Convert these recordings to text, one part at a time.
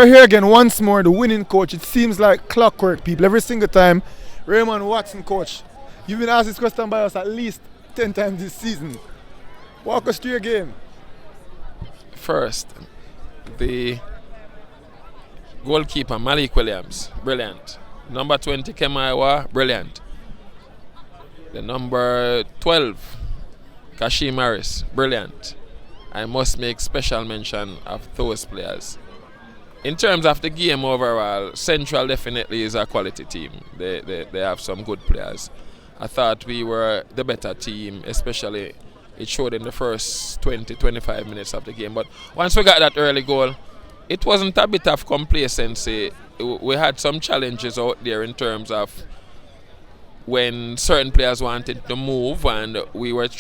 We're here again once more, the winning coach. It seems like clockwork, people. Every single time, Raymond Watson, coach. You've been asked this question by us at least 10 times this season. Walk us through your game. First, the goalkeeper, Malik Williams, brilliant. Number 20, Kemaiwa, brilliant. The number 12, Kashim Harris, brilliant. I must make special mention of those players. In terms of the game overall, Central definitely is a quality team. They have some good players. I thought we were the better team, especially it showed in the first 20-25 minutes of the game. But once we got that early goal, it wasn't a bit of complacency. We had some challenges out there in terms of when certain players wanted to move, and we were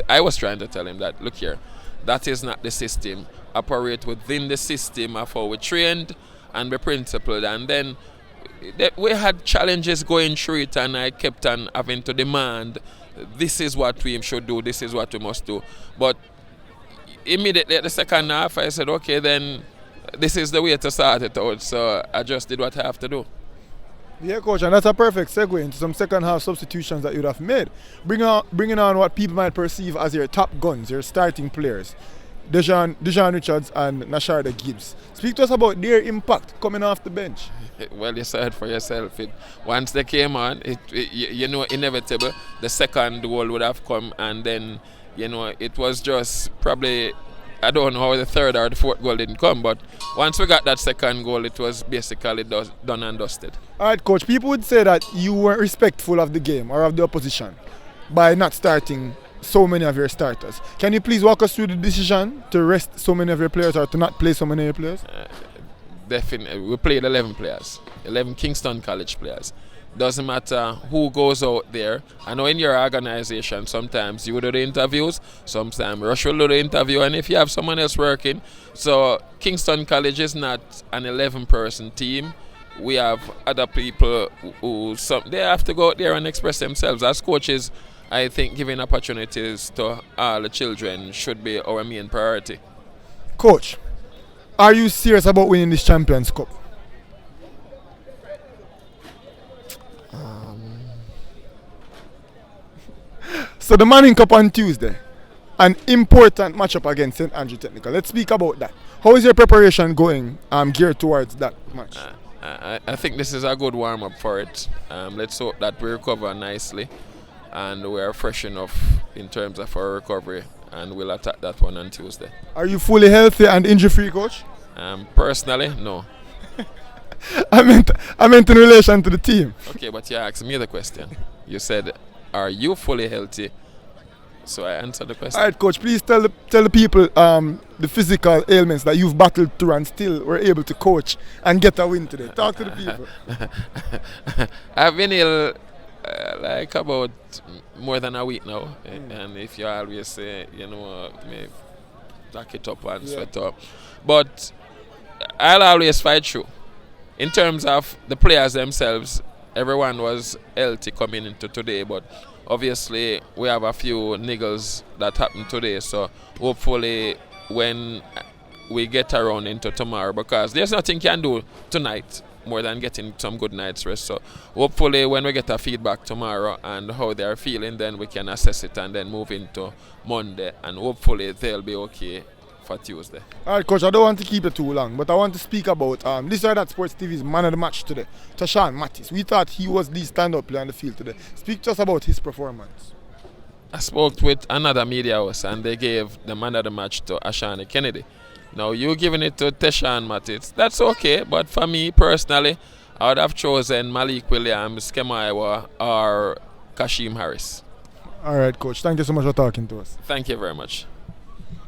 I was trying to tell him that, look here, that is not the system. Operate within the system of how we trained and the principle. And then we had challenges going through it, and I kept on having to demand, this is what we should do, this is what we must do. But immediately at the second half, I said, okay, then this is the way to start it out. So I just did what I have to do. Yeah, coach, and that's a perfect segue into some second half substitutions that you'd have made. Bringing on what people might perceive as your top guns, your starting players. Dejan Richards and Nasharda Gibbs. Speak to us about their impact coming off the bench. Well, you said for yourself. Once they came on, inevitable. The second goal would have come, and then, it was just probably, I don't know how the third or the fourth goal didn't come, but once we got that second goal, it was basically done and dusted. All right, coach. People would say that you weren't respectful of the game or of the opposition by not starting so many of your starters. Can you please walk us through the decision to rest so many of your players or to not play so many of your players? Definitely. We played 11 players, 11 Kingston College players. Doesn't matter who goes out there. I know in your organization, sometimes you do the interviews, sometimes Rush will do the interview, and if you have someone else working. So Kingston College is not an 11-person team. We have other people who they have to go out there and express themselves. As coaches, I think giving opportunities to all the children should be our main priority. Coach, are you serious about winning this Champions Cup? So the Manning Cup on Tuesday, an important matchup against St. Andrew Technical. Let's speak about that. How is your preparation going geared towards that match? I think this is a good warm-up for it. Let's hope that we recover nicely and we are fresh enough in terms of our recovery, and we'll attack that one on Tuesday. Are you fully healthy and injury-free, coach? Personally, no. I meant in relation to the team. Okay, but you asked me the question. You said, are you fully healthy? So I answered the question. All right, coach, please tell the people the physical ailments that you've battled through and still were able to coach and get a win today. Talk to the people. I've been ill like about more than a week now. And if you always say, me lock it up and sweat up. But I'll always fight through. In terms of the players themselves, everyone was healthy coming into today, but obviously we have a few niggles that happened today, so hopefully when we get around into tomorrow, because there's nothing you can do tonight more than getting some good night's rest, so hopefully when we get a feedback tomorrow and how they're feeling, then we can assess it and then move into Monday, and hopefully they'll be okay for Tuesday. All right, coach, I don't want to keep it too long, but I want to speak about this or that Sports TV's man of the match today, Tashan Mattis. We thought he was the stand-up player on the field today. Speak to us about his performance. I spoke with another media house and they gave the man of the match to Ashani Kennedy. Now you giving it to Tashan Mattis. That's okay, but for me personally, I would have chosen Malik Williams, Kemaiwa, or Kashim Harris. All right, coach. Thank you so much for talking to us. Thank you very much.